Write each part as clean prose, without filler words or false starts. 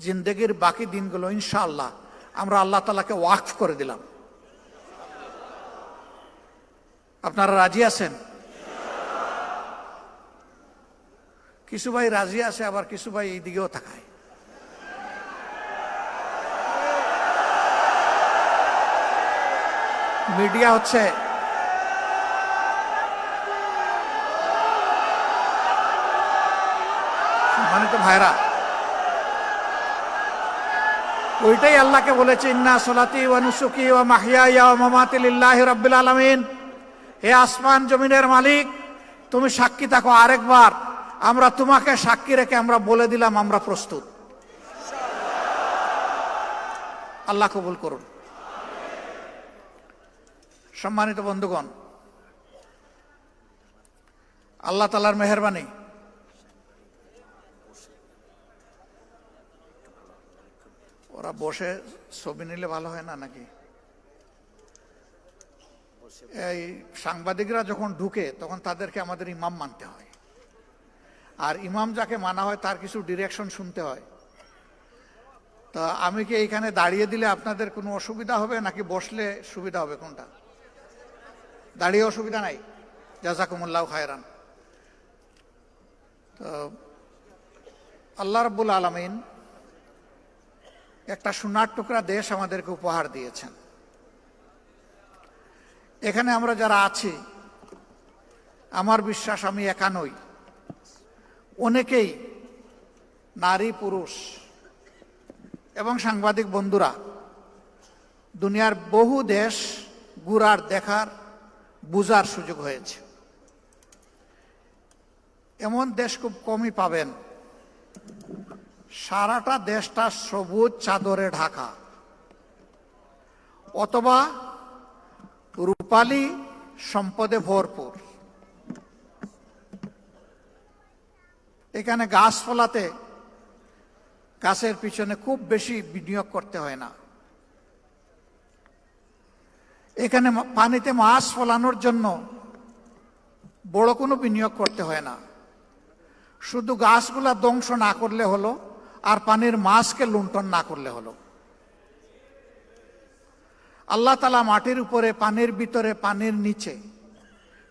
জিন্দেগির বাকি দিনগুলো ইনশাআল্লাহ আমরা আল্লাহ তাআলাকে ওয়াকফ করে দিলাম। আপনারা রাজি আছেন? কিছু ভাই রাজি আছে, আবার কিছু ভাই এই দিকেও তাকায়। মিডিয়া হচ্ছে সম্মানিত ভাইরা, ওইটাই আল্লাহকে বলেছে, ইন্না সলাতি ওয়া নুসুকি ওয়া মাহইয়ায়া ওয়া মামাতি লিল্লাহি রাব্বিল আলামিন। হে আসমান জমিনের মালিক, তুমি সাক্ষী থাকো। আরেকবার আমরা তোমাকে সাক্ষী রেখে আমরা বলে দিলাম আমরা প্রস্তুত। আল্লাহ কবুল করুন। সম্মানিত বন্ধুগণ, আল্লাহ তাআলার মেহেরবানি, ওরা বসে ছবি নিলে ভালো হয় না নাকি? এই সাংবাদিকরা যখন ঢুকে তখন তাদেরকে আমাদের ইমাম মানতে হয়, আর ইমাম যাকে মানা হয় তার কিছু ডিরেকশন শুনতে হয়। তা আমি কি এইখানে দাঁড়িয়ে দিলে আপনাদের কোনো অসুবিধা হবে নাকি বসলে সুবিধা হবে? কোনটা? দাঁড়িয়ে অসুবিধা নাই। জাযাকুমুল্লাহু খায়রান। তো আল্লাহ রাব্বুল আলামিন একটা সোনার টুকরা দেশ আমাদেরকে উপহার দিয়েছেন। এখানে আমরা যারা আছি, আমার বিশ্বাস আমি একা নই, অনেকেই নারী পুরুষ এবং সাংবাদিক বন্ধুরা দুনিয়ার বহু দেশ ঘুরার, দেখার, বুঝার সুযোগ হয়েছে। এমন দেশ খুব কমই পাবেন সারাটা দেশটা সবুজ চাদরে ঢাকা, অথবা রূপালী সম্পদে ভরপুর। এখানে গাছ ফলাতে, গাছের পিছনে খুব বেশি বিনিয়োগ করতে হয় না। এখানে পানিতে মাছ ফলানোর জন্য বড় কোনো বিনিয়োগ করতে হয় না। শুধু গাছগুলা ধ্বংস না করলে হলো, আর পানির মাছকে লুণ্ঠন না করলে হলো। আল্লাহ তাআলা মাটির উপরে, পানির ভিতরে, পানির নিচে,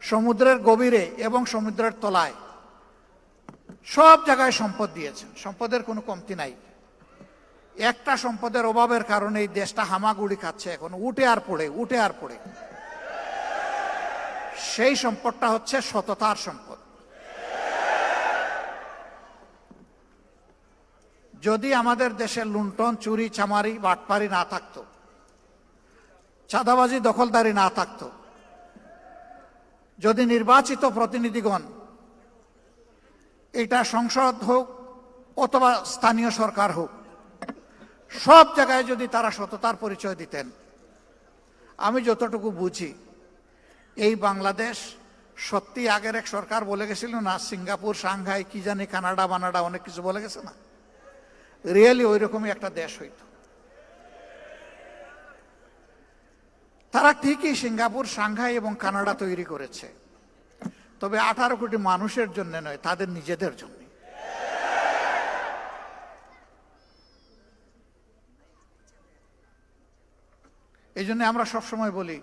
সমুদ্রের গভীরে এবং সমুদ্রের তলায় সব জায়গায় সম্পদ দিয়েছেন। সম্পদের কোনো কমতি নাই। একটা সম্পদের অভাবের কারণে এই দেশটা হামাগুড়ি খাচ্ছে, এখন উঠে আর পড়ে, উঠে আর পড়ে। সেই সম্পদটা হচ্ছে সততার সম্পদ। যদি আমাদের দেশে লুণ্ঠন, চুরি, চামারি, বাটপারি না থাকতো, চাঁদাবাজি, দখলদারি না থাকতো, যদি নির্বাচিত প্রতিনিধিগণ, এটা সংসদ হোক অথবা স্থানীয় সরকার হোক, সব জায়গায় যদি তারা সততার পরিচয় দিতেন, আমি যতটুকু বুঝি এই বাংলাদেশ সত্যি আগের এক সরকার বলে গেছিল না, সিঙ্গাপুর, সাংহাই, কি জানি, কানাডা বানাডা অনেক কিছু বলে গেছে না, রিয়েলি ওই রকমই একটা দেশ হইত। তারা ঠিকই সিঙ্গাপুর, সাংহাই এবং কানাডা তৈরি করেছে, তবে 18 কোটি মানুষের জন্য নয়, তাদের নিজেদের জন্য। এই জন্য আমরা সবসময় বলি,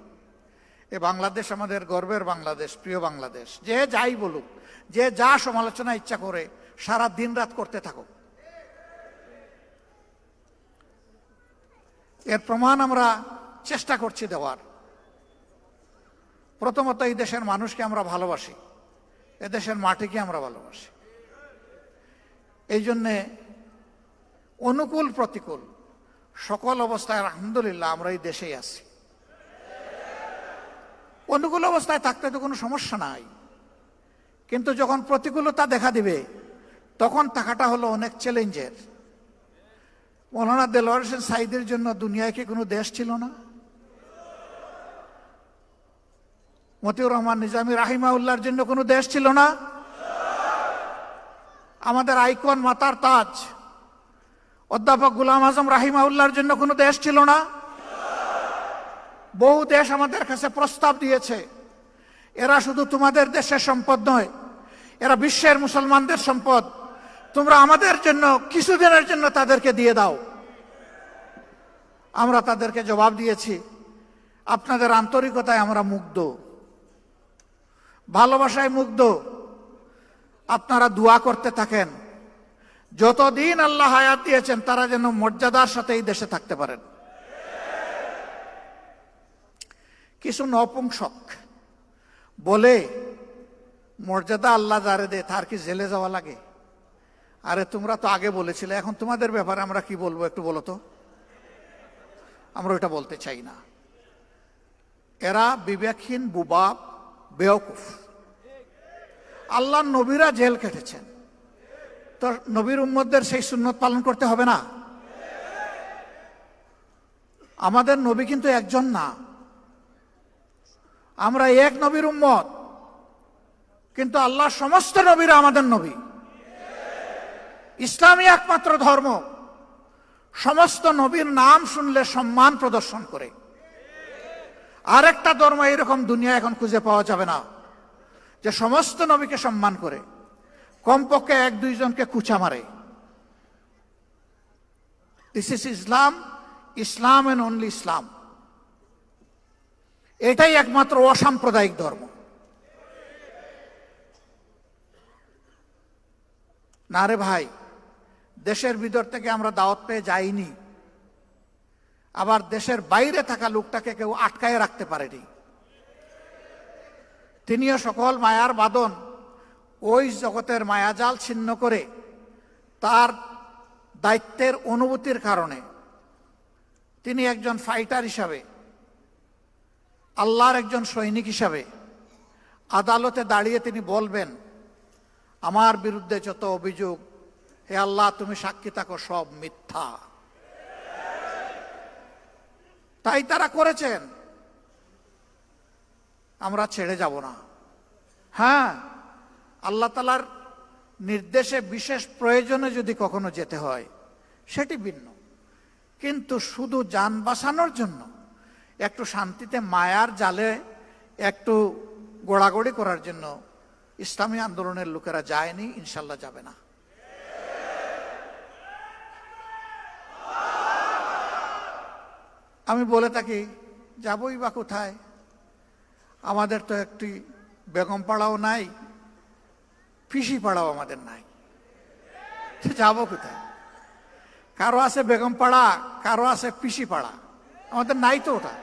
এ বাংলাদেশ আমাদের গর্বের বাংলাদেশ, প্রিয় বাংলাদেশ। যে যাই বলুক, যে যা সমালোচনা ইচ্ছা করে, সারা দিন রাত করতে থাকুক, এর প্রমাণ আমরা চেষ্টা করছি দেওয়ার। প্রথমত এই দেশের মানুষকে আমরা ভালোবাসি, এদেশের মাটিকে আমরা ভালোবাসি। এই জন্যে অনুকূল প্রতিকূল সকল অবস্থায় আলহামদুলিল্লাহ আমরা এই দেশেই আছি। অনুকূল অবস্থায় থাকতে তো কোনো সমস্যা নাই, কিন্তু যখন প্রতিকূলতা দেখা দিবে তখন থাকাটা হলো অনেক চ্যালেঞ্জের। মৌলানা দেলোয়ার হোসেন সাঈদীর জন্য দুনিয়ায় কি কোনো দেশ ছিল না? মতিউর রহমান নিজামী রাহিমাহুল্লাহর জন্য কোনো দেশ ছিল না? আমাদের আইকন, মাতার তাজ অধ্যাপক গোলাম আজম রাহিমাহুল্লাহর জন্য কোনো দেশ ছিল না? বহু দেশ আমাদের কাছে প্রস্তাব দিয়েছে, এরা শুধু তোমাদের দেশের সম্পদ নয়, এরা বিশ্বের মুসলমানদের সম্পদ, তোমরা আমাদের জন্য কিছুদিনের জন্য তাদেরকে দিয়ে দাও। আমরা তাদেরকে জবাব দিয়েছি, আপনাদের আন্তরিকতায় আমরা মুগ্ধ, ভালোবাসায় মুগ্ধ। আপনারা দোয়া করতে থাকেন, যতদিন আল্লাহ হায়াত দিয়েছেন তারা যেন মর্যাদার সাথে এই দেশে থাকতে পারেন। কিছু নপুংসক বলে মর্যাদা আল্লাহ যারে দে তার কি জেলে যাওয়া লাগে? আরে তোমরা তো আগে বলেছিলে, এখন তোমাদের ব্যাপারে আমরা কি বলবো একটু বলো তো। আমরা ওটা বলতে চাই না। এরা বিবেকহীন, বুবাব, বেওকুফ। আল্লাহর নবীরা জেল কেটেছেন, তো নবীর উম্মতদের সেই সুন্নত পালন করতে হবে না? আমাদের নবী কিন্তু একজন না, আমরা এক নবীর উম্মত, কিন্তু আল্লাহর সমস্ত নবীরা আমাদের নবী। ইসলামই একমাত্র ধর্ম সমস্ত নবীর নাম শুনলে সম্মান প্রদর্শন করে। আরেকটা ধর্ম এরকম দুনিয়া এখন খুঁজে পাওয়া যাবে না যে সমস্ত নবীকে সম্মান করে, কমপক্ষে এক দুইজনকে কুচা মারে। This is Islam, Islam and only Islam. এটাই একমাত্র অসাম্প্রদায়িক ধর্ম। না রে ভাই, দেশের ভিতর থেকে আমরা দাওয়াত পেয়ে যাইনি, আবার দেশের বাইরে থাকা লোকটাকে কেউ আটকায় রাখতে পারেনি। তিনিও সকল মায়ার বাঁধন ওই জগতের মায়াজাল ছিন্ন করে তার দায়িত্বের অনুভূতির কারণে তিনি একজন ফাইটার হিসাবে, আল্লাহর একজন সৈনিক হিসাবে আদালতে দাঁড়িয়ে তিনি বলবেন, আমার বিরুদ্ধে যত অভিযোগ, হে আল্লাহ তুমি সাক্ষী থাকো, সব মিথ্যা। তাই তারা করেছেন, আমরা ছেড়ে যাব না। হ্যাঁ, আল্লাহ তাআলার নির্দেশে বিশেষ প্রয়োজনে যদি কখনো যেতে হয় সেটি ভিন্ন, কিন্তু শুধু যান বাঁচানোর জন্য, একটু শান্তিতে মায়ার জালে একটু গোড়াগড়ি করার জন্য ইসলামী আন্দোলনের লোকেরা যায়নি, ইনশাল্লাহ যাবে না। আমি বলে থাকি, যাবই বা কোথায়? আমাদের তো একটি বেগম পাড়াও নাই, পিসি পাড়াও আমাদের নাই, যাব কোথায়? কারো আছে বেগম পাড়া, কারো আছে পিসি পাড়া, আমাদের নাই তো ওটা,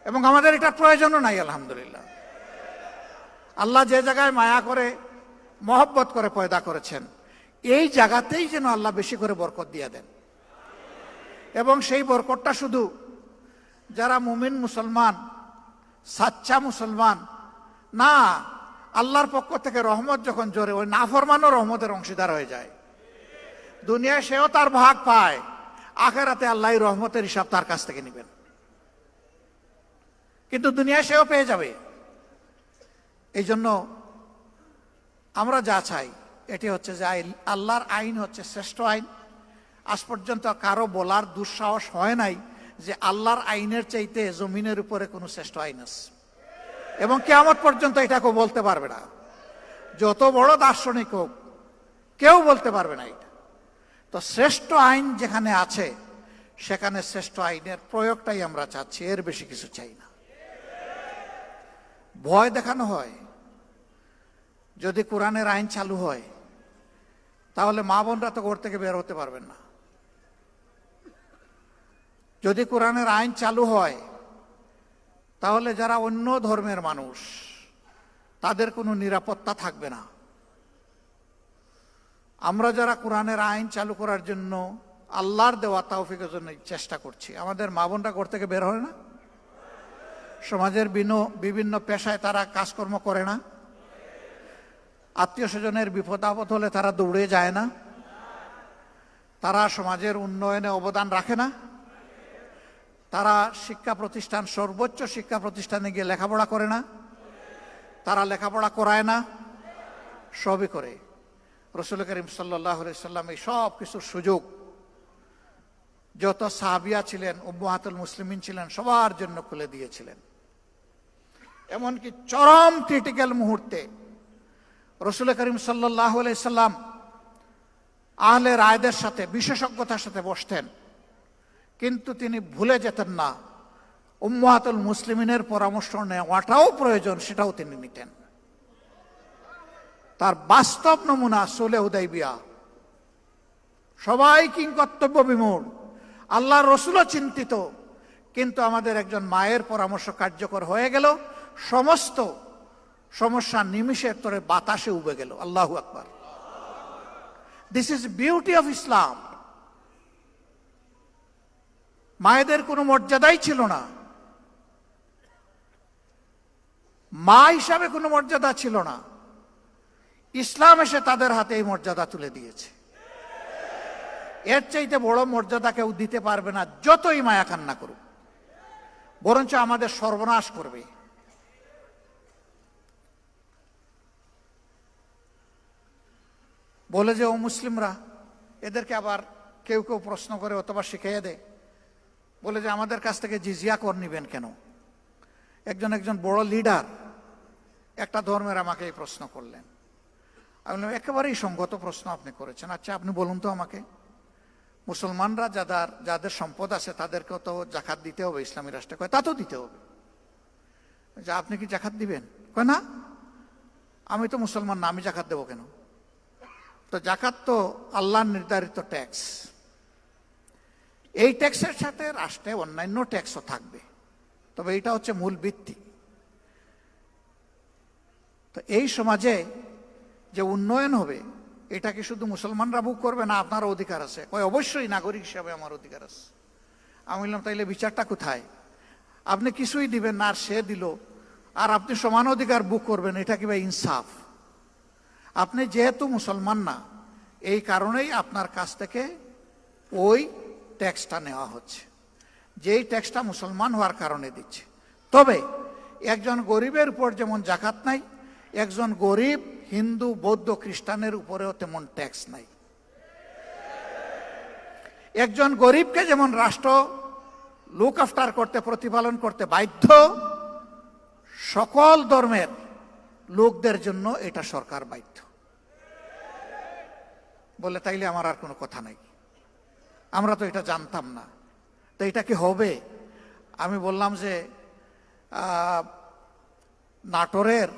এবং আমাদের এটা প্রয়োজনও নাই। আলহামদুলিল্লাহ, আল্লাহ যে জায়গায় মায়া করে, মহব্বত করে পয়দা করেছেন, এই জায়গাতেই যেন আল্লাহ বেশি করে বরকত দিয়ে দেন। এবং সেই বরকতটা শুধু যারা মুমিন মুসলমান, সাচ্চা মুসলমান না, আল্লাহর পক্ষ থেকে রহমত যখন জোরে, ওই নাফরমানও রহমতের অংশীদার হয়ে যায়। দুনিয়ায় সেও তার ভাগ পায়, আখেরাতে আল্লাহ রহমতের হিসাব তার কাছ থেকে নেবেন, কিন্তু দুনিয়ায় সেও পেয়ে যাবে। এই জন্য আমরা যা চাই এটি হচ্ছে যে আল্লাহর আইন হচ্ছে শ্রেষ্ঠ আইন। আজ পর্যন্ত কারো বলার দুঃসাহস হয় নাই যে আল্লাহর আইনের চাইতে জমিনের উপরে কোনো শ্রেষ্ঠ আইন আছে, এবং কিয়ামত পর্যন্ত এটা কেউ বলতে পারবে না। যত বড় দার্শনিক হোক, কেউ বলতে পারবে না এটা। তো শ্রেষ্ঠ আইন যেখানে আছে সেখানে শ্রেষ্ঠ আইনের প্রয়োগটাই আমরা চাচ্ছি, এর বেশি কিছু চাই না। ভয় দেখানো হয়, যদি কোরআনের আইন চালু হয় তাহলে মা বোনরা তো ঘর থেকে বের হতে পারবেন না। যদি কোরআনের আইন চালু হয় তাহলে যারা অন্য ধর্মের মানুষ তাদের কোনো নিরাপত্তা থাকবে না। আমরা যারা কোরআনের আইন চালু করার জন্য আল্লাহর দেওয়া তৌফিকের জন্য চেষ্টা করছি, আমাদের মা বোনরা ঘর থেকে বের হয় না, সমাজের বিভিন্ন পেশায় তারা কাজকর্ম করে না, আত্মীয় স্বজনের বিপদ আপদ হলে তারা দৌড়ে যায় না, তারা সমাজের উন্নয়নে অবদান রাখে না, তারা শিক্ষা প্রতিষ্ঠান, সর্বোচ্চ শিক্ষা প্রতিষ্ঠানে গিয়ে লেখাপড়া করে না, তারা লেখাপড়া করায় না, সবই করে। রাসূল করিম সাল্লাল্লাহু আলাইহি সাল্লাম এই সব কিছুর সুযোগ যত সাহাবিয়া ছিলেন, উম্মাহাতুল মুসলিমিন ছিলেন, সবার জন্য খুলে দিয়েছিলেন। এমনকি চরম ক্রিটিক্যাল মুহূর্তে রাসূল করিম সাল্লাল্লাহু আলাইহি সাল্লাম আহলে রায়দের সাথে বিশেষজ্ঞতার সাথে বসতেন, কিন্তু তিনি ভুলে যেতেন না উম্মাহাতুল মুসলিমিনের পরামর্শ নেওয়াটাও প্রয়োজন, সেটাও তিনি নিতেন। তার বাস্তব নমুনা সুলহে হুদাইবিয়া। সবাই কিংকর্তব্য বিমূঢ়, আল্লাহর রাসূলও চিন্তিত, কিন্তু আমাদের একজন মায়ের পরামর্শ কার্যকর হয়ে গেল, সমস্ত সমস্যা নিমিষের তরে বাতাসে উবে গেল। আল্লাহু আকবার। This is beauty of Islam. মায়েদের কোনো মর্যাদাই ছিল না, মা হিসাবে কোনো মর্যাদা ছিল না। ইসলাম এসে তাদের হাতে এই মর্যাদা তুলে দিয়েছে। এর চাইতে বড় মর্যাদা কেউ দিতে পারবে না, যতই মায়া কান্না করুক, বরঞ্চ আমাদের সর্বনাশ করবে। বলে যে ও মুসলিমরা, এদেরকে আবার কেউ কেউ প্রশ্ন করে অথবা শিখিয়ে দেয়, বলে যে আমাদের কাছ থেকে জিজিয়া কর নিবেন কেন? একজন বড় লিডার একটা ধর্মের আমাকে এই প্রশ্ন করলেন। আমি বললাম, একেবারেই সঙ্গত প্রশ্ন আপনি করেছেন। আচ্ছা আপনি বলুন তো আমাকে, মুসলমানরা যাদের সম্পদ আছে তাদেরকেও তো জাকাত দিতে হবে ইসলামী রাষ্ট্রে। কয় তা তো দিতে হবে। যে আপনি কি জাকাত দিবেন? কয় না, আমি তো মুসলমান না, আমি জাকাত দেবো কেন? তো জাকাত তো আল্লাহর নির্ধারিত ট্যাক্স। এই ট্যাক্সের সাথে রাষ্ট্রে অন্যান্য ট্যাক্সও থাকবে, তবে এইটা হচ্ছে মূল ভিত্তি। তো এই সমাজে যে উন্নয়ন হবে, এটা কি শুধু মুসলমানরা বুক করবে না আপনারও অধিকার আছে? কয় অবশ্যই, নাগরিক হিসাবে আমার অধিকার আছে। আমি বললাম, তাইলে বিচারটা কোথায়? আপনি কিছুই দিবেন না আর সে দিল, আর আপনি সমান অধিকার বুক করবেন, এটা কি ভাই ইনসাফ? আপনি যেহেতু মুসলমান না, এই কারণেই আপনার কাছ থেকে ওই ট্যাক্সটা নেওয়া হচ্ছে, যেই ট্যাক্সটা মুসলমান হওয়ার কারণে দিচ্ছে। তবে একজন গরিবের উপর যেমন জাকাত নাই, একজন গরিব হিন্দু বৌদ্ধ খ্রিস্টানের উপরেও তেমন ট্যাক্স নাই। একজন গরিবকে যেমন রাষ্ট্র লুক আফটার করতে, প্রতিপালন করতে বাধ্য, সকল ধর্মের লোকদের জন্য এটা সরকার বাধ্য। বলে তাইলে আমার আর কোনো কথা নাই, আমরা তো এটা জানতাম না, তো এটা কি হবে? আমি বললাম যে নাটোরের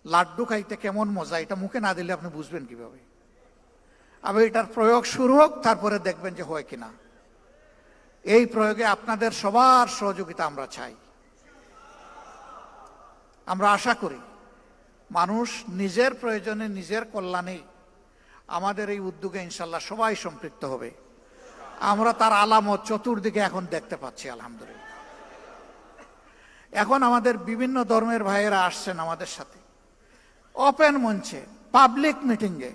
লাড্ডু খাইতে কেমন মজা, এটা মুখে না দিলে আপনি বুঝবেন কিভাবে? আবার এটার প্রয়োগ শুরু হোক, তারপরে দেখবেন যে হয় কিনা। এই প্রয়োগে আপনাদের সবার সহযোগিতা আমরা চাই। আমরা আশা করি মানুষ নিজের প্রয়োজনে, নিজের কল্যাণে আমাদের এই উদ্যোগে ইনশাল্লাহ সবাই সম্পৃক্ত হবে। আমরা তার আলামত চতুর্দিকে এখন দেখতে পাচ্ছি, আলহামদুলিল্লাহ। এখন আমাদের বিভিন্ন ধর্মের ভাইয়েরা আসছেন আমাদের সাথে ওপেন মঞ্চে, পাবলিক মিটিংয়ে।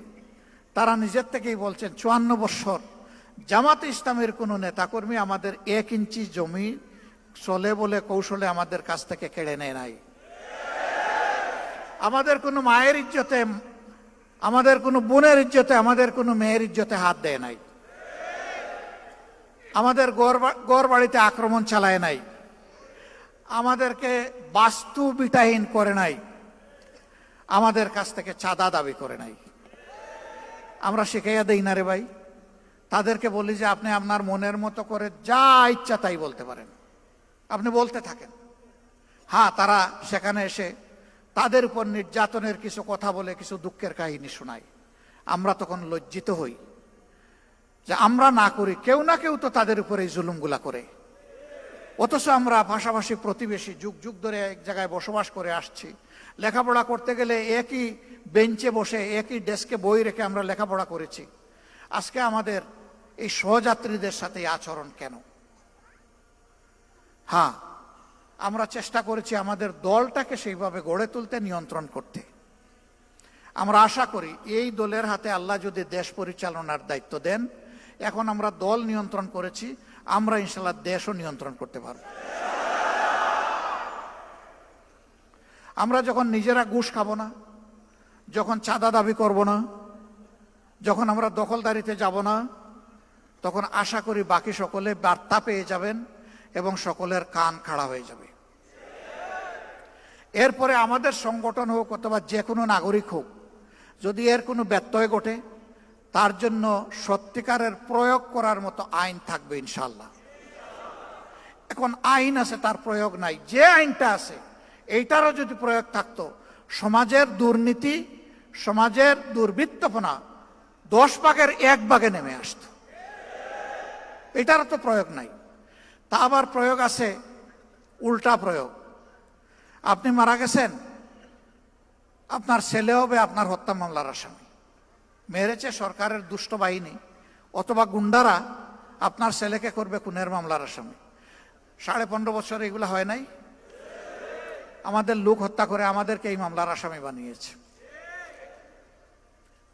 তারা নিজের থেকেই বলছেন 54 বছর জামাতে ইসলামের কোনো নেতাকর্মী আমাদের 1 ইঞ্চি জমি চলে বলে কৌশলে আমাদের কাছ থেকে কেড়ে নেয় নাই। আমাদের কোনো মায়ের ইজ্জতে, আমাদের কোনো বোনের ইজ্জতে, আমাদের কোনো মেয়ের ইজ্জতে হাত দেয় নাই। আমাদের গড় বাড়িতে আক্রমণ চালায় নাই, আমাদেরকে বাস্তু বিটাহীন করে নাই, আমাদের কাছ থেকে চাঁদা দাবি করে নাই। আমরা শিখাইয়া দেই না রে ভাই। তাদেরকে বলি যে আপনি আপনার মনের মতো করে যা ইচ্ছা তাই বলতে পারেন, আপনি বলতে থাকেন। হ্যাঁ, তারা সেখানে এসে তাদের উপর নির্যাতনের কিছু কথা বলে, কিছু দুঃখের কাহিনী শোনায়। আমরা তখন লজ্জিত হই যে আমরা না করি, কেউ না কেউ তো তাদের উপরে এই জুলুমগুলা করে। অথচ আমরা পাশাপাশি প্রতিবেশী, যুগ যুগ ধরে এক জায়গায় বসবাস করে আসছি। লেখাপড়া করতে গেলে একই বেঞ্চে বসে, একই ডেস্কে বই রেখে আমরা লেখাপড়া করেছি। আজকে আমাদের এই সহযাত্রীদের সাথে আচরণ কেন? হ্যাঁ, আমরা চেষ্টা করেছি আমাদের দলটাকে সেইভাবে গড়ে তুলতে, নিয়ন্ত্রণ করতে। আমরা আশা করি এই দলের হাতে আল্লাহ যদি দেশ পরিচালনার দায়িত্ব দেন, এখন আমরা দল নিয়ন্ত্রণ করেছি, আমরা ইনশাল্লাহ দেশও নিয়ন্ত্রণ করতে পারব। আমরা যখন নিজেরা ঘুষ খাবো না, যখন চাঁদা দাবি করব না, যখন আমরা দখলদারিতে যাব না, তখন আশা করি বাকি সকলে বার্তা পেয়ে যাবেন এবং সকলের কান খাড়া হয়ে যাবে। এরপরে আমাদের সংগঠন হোক অথবা যে কোনো নাগরিক হোক, যদি এর কোনো ব্যত্যয় ঘটে, তার জন্য সত্যিকারের প্রয়োগ করার মতো আইন থাকবে ইনশাল্লাহ। এখন আইন আছে, তার প্রয়োগ নাই। যে আইনটা আছে এইটারও যদি প্রয়োগ থাকতো, সমাজের দুর্নীতি, সমাজের দুর্বৃত্তপনা 10 ভাগের 1 ভাগে নেমে আসতো। এটারও তো প্রয়োগ নাই। তা আবার প্রয়োগ আছে উল্টা প্রয়োগ। আপনি মারা গেছেন, আপনার ছেলে হবে আপনার হত্যা মামলার আসামি। মেরেছে সরকারের দুষ্ট বাহিনী অথবা গুন্ডারা, আপনার ছেলেকে করবে খুনের মামলার আসামি। 15.5 বছর এগুলো হয় নাই? আমাদের লোক হত্যা করে আমাদেরকে এই মামলার আসামি বানিয়েছে।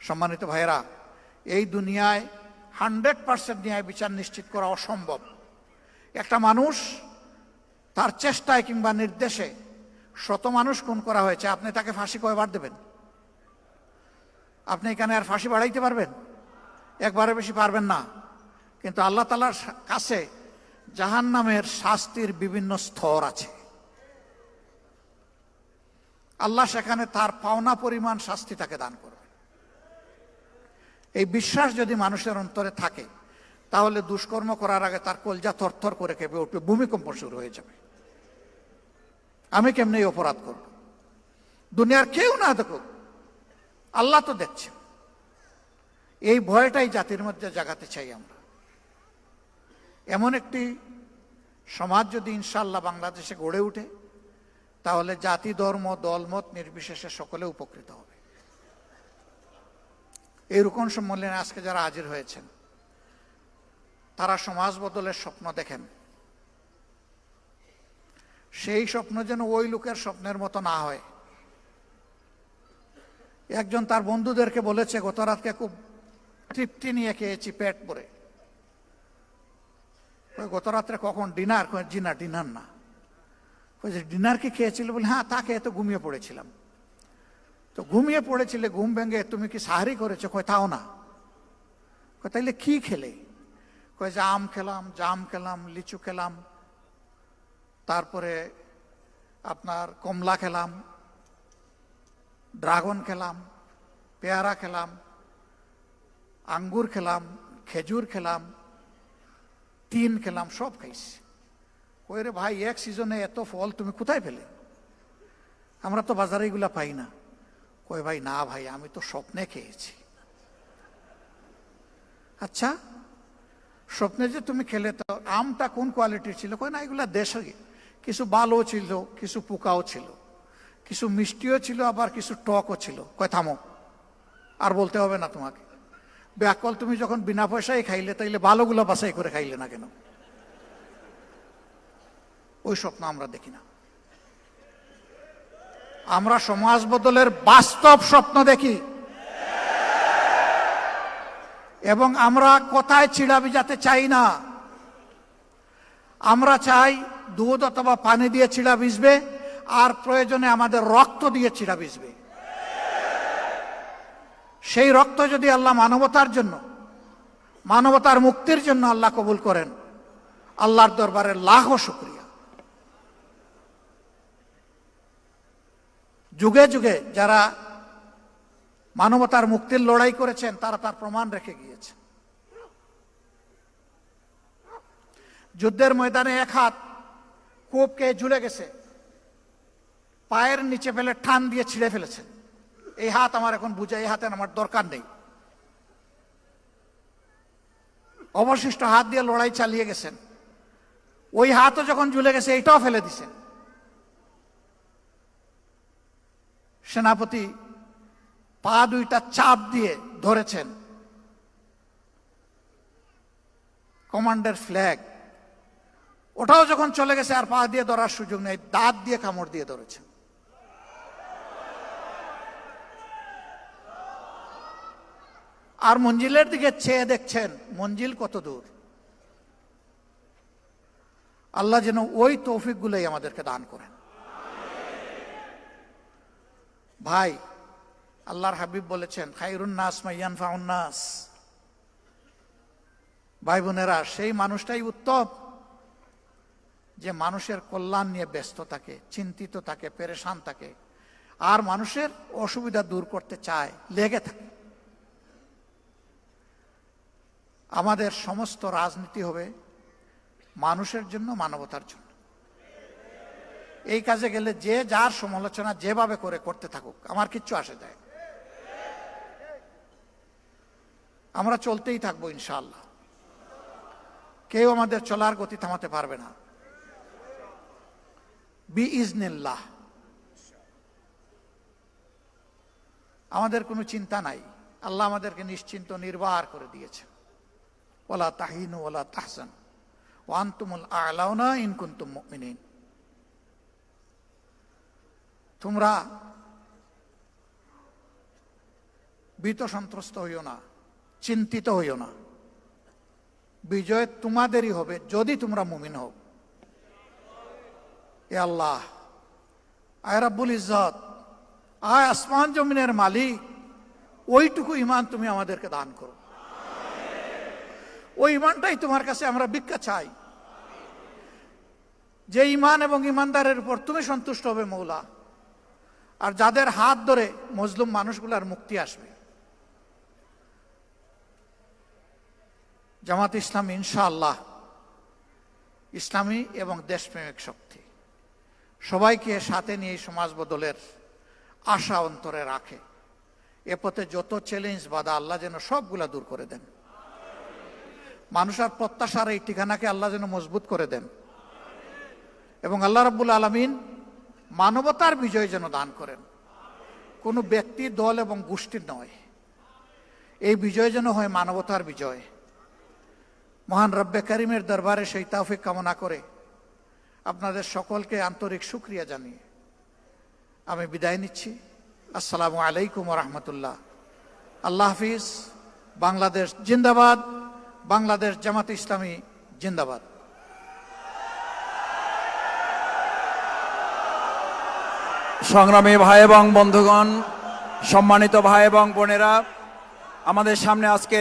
সম্মানিত ভাইয়েরা, এই দুনিয়ায় 100% ন্যায় বিচার নিশ্চিত করা অসম্ভব। একটা মানুষ তার চেষ্টায় কিংবা নির্দেশে 100 মানুষ খুন করা হয়েছে, আপনি তাকে ফাঁসি কয়বার দেবেন? আপনি এখানে আর ফাঁসি বাড়াইতে পারবেন? একবারের বেশি পারবেন না। কিন্তু আল্লাহ তাআলার কাছে জাহান্নামের শাস্তির বিভিন্ন স্তর আছে। আল্লাহ সেখানে তার পাওনা পরিমাণ শাস্তি তাকে দান করবে। এই বিশ্বাস যদি মানুষের অন্তরে থাকে, তাহলে দুষ্কর্ম করার আগে তার কলজা থরথর করে কেঁপে উঠবে, ভূমিকম্প শুরু হয়ে যাবে। আমি কেমনে এই অপরাধ করব? দুনিয়ার কেউ না দেখুক, আল্লাহ তো দেখছে। এই ভয়টাই জাতির মধ্যে জাগাতে চাই আমরা। এমন একটি সমাজ যদি ইনশাআল্লাহ বাংলাদেশে গড়ে ওঠে, তাহলে জাতি, ধর্ম, দলমত নির্বিশেষে সকলে উপকৃত হবে। এই রুকন সম্মেলনে আজকে যারা হাজির হয়েছেন, তারা সমাজ বদলের স্বপ্ন দেখেন। সেই স্বপ্ন যেন ওই লোকের স্বপ্নের মতো না হয়। একজন তার বন্ধুদেরকে বলেছে, গত রাতকে খুব তৃপ্তি নিয়ে খেয়েছি, পেট ভরে। গত রাত্রে কখন? ডিনার? জি না, ডিনার না। ডিনার কি খেয়েছিল? বলে হ্যাঁ, তা খেয়ে তো ঘুমিয়ে পড়েছিলাম। তো ঘুমিয়ে পড়েছিলে, ঘুম ভেঙে তুমি কি সাহারি করেছো? কয় তাও না। তাইলে কি খেলে? কয় যে আম খেলাম, জাম খেলাম, লিচু খেলাম, তারপরে আপনার কমলা খেলাম, ড্রাগন খেলাম, পেয়ারা খেলাম, আঙ্গুর খেলাম, খেজুর খেলাম, তিন খেলাম, সব খাইছি। কই রে ভাই, এক সিজনে এত ফল তুমি কোথায় পেলে? আমরা তো বাজারে এগুলা পাই না। কই ভাই না ভাই, আমি তো স্বপ্নে খেয়েছি। আচ্ছা, স্বপ্নে যে তুমি খেলে, তো আমটা কোন কোয়ালিটির ছিল? কই না, এগুলা দেশে কিছু ভালো ছিল, কিছু পোকাও ছিল, কিছু মিষ্টিও ছিল, আবার কিছু টকও ছিল। কয় থামো, আর বলতে হবে না তোমাকে। ব্যাকল, তুমি যখন বিনা পয়সায় খাইলে, তাইলে ভালোগুলো বাছাই করে খাইলে না কেন? ওই স্বপ্ন আমরা দেখি না। আমরা সমাজ বদলের বাস্তব স্বপ্ন দেখি, এবং আমরা কোথায় চিড়া ভিজাতে চাই না। আমরা চাই দুধ অথবা পানি দিয়ে চিড়া ভিজবে, আর প্রয়োজনে আমাদের রক্ত দিয়ে চিড়া ভিজবে। সেই রক্ত যদি আল্লাহ মানবতার জন্য, মানবতার মুক্তির জন্য আল্লাহ কবুল করেন, আল্লাহর দরবারে লাখো শুকরিয়া। যুগে যুগে যারা মানবতার মুক্তির লড়াই করেছেন, তারা তার প্রমাণ রেখে গিয়েছে। যুদ্ধের ময়দানে এক হাত কোপকে ঝুলে গেছে, পায়ের নিচে ফেলে টান দিয়ে ছিঁড়ে ফেলেছেন। এই হাত আমার এখন বুঝে, এই হাতের আমার দরকার নেই। অবশিষ্ট হাত দিয়ে লড়াই চালিয়ে গেছেন। ওই হাতও যখন ঝুলে গেছে, এইটাও ফেলে দিছেন। সেনাপতি পা দুইটা চাপ দিয়ে ধরেছেন কমান্ডার ফ্ল্যাগ, ওটাও যখন চলে গেছে, আর পা দিয়ে ধরার সুযোগ নেই, দাঁত দিয়ে কামড় দিয়ে ধরেছেন। আর মঞ্জিলের দিকে চেয়ে দেখছেন মঞ্জিল কত দূর। আল্লাহ যেন ওই তৌফিক গুলোই আমাদেরকে দান করেন। ভাই, আল্লাহর হাবিব বলেছেন, খায়রুন নাস মাইয়ান ফাউন নাস। ভাই বোনেরা, সেই মানুষটাই উত্তম যে মানুষের কল্যাণ নিয়ে ব্যস্ত থাকে, চিন্তিত থাকে, পেরেশান থাকে, আর মানুষের অসুবিধা দূর করতে চায়, লেগে থাকে। আমাদের সমস্ত রাজনীতি হবে মানুষের জন্য, মানবতার জন্য। এই কাজে গেলে যে যার সমালোচনা যেভাবে করে করতে থাকুক, আমার কিচ্ছু আসে যায়। আমরা চলতেই থাকবো ইনশাআল্লাহ। কেউ আমাদের চলার গতি থামাতে পারবে না বিইজনিল্লাহ। আমাদের কোনো চিন্তা নাই, আল্লাহ আমাদেরকে নিশ্চিন্ত নির্বাহ করে দিয়েছে। ওয়ালা তাহিনু ওয়ালা তাহজানু ওয়া আনতুমুল আ'লাউনা ইন কুনতুম মুমিনিন। তোমরা ভীত সন্ত্রস্ত হইও না, চিন্তিত হইও না, বিজয় তোমাদেরই হবে যদি তোমরা মুমিন হও। এ আল্লাহ, আয় রাব্বুল ইজ্জত, আয় আসমান জমিনের মালিক, ওইটুকু ঈমান তুমি আমাদেরকে দান করো। ওই ঈমানটাই তোমার কাছে আমরা ভিক্ষা চাই, যে ঈমান এবং ঈমানদারের উপর তুমি সন্তুষ্ট হবে মৌলা, আর যাদের হাত ধরে মজলুম মানুষগুলার মুক্তি আসবে। জামাত ইসলামী ইনশাআল্লাহ ইসলামী এবং দেশপ্রেমিক শক্তি, সবাইকে সাথে নিয়ে সমাজ বদলের আশা অন্তরে রাখে। এ পথে যত চ্যালেঞ্জ বাধা আল্লাহ যেন সবগুলা দূর করে দেন। মানুষের প্রত্যাশার এই ঠিকানাকে আল্লাহ যেন মজবুত করে দেন, এবং আল্লাহ রাব্বুল আলামিন মানবতার বিজয় যেন দান করেন। কোনো ব্যক্তি, দল এবং গোষ্ঠীর নয়, এই বিজয় যেন হয় মানবতার বিজয়। মহান রব্বে কারিমের দরবারে সেই তৌফিক কামনা করে আপনাদের সকলকে আন্তরিক শুকরিয়া জানিয়ে আমি বিদায় নিচ্ছি। আসসালামু আলাইকুম ওয়া রাহমাতুল্লাহ। আল্লাহ হাফিজ। বাংলাদেশ জিন্দাবাদ, বাংলাদেশ জামাত ইসলামী জিন্দাবাদ। সংগ্রামী ভাই এবং বন্ধুগণ, সম্মানিত ভাই এবং বোনেরা, আমাদের সামনে আজকে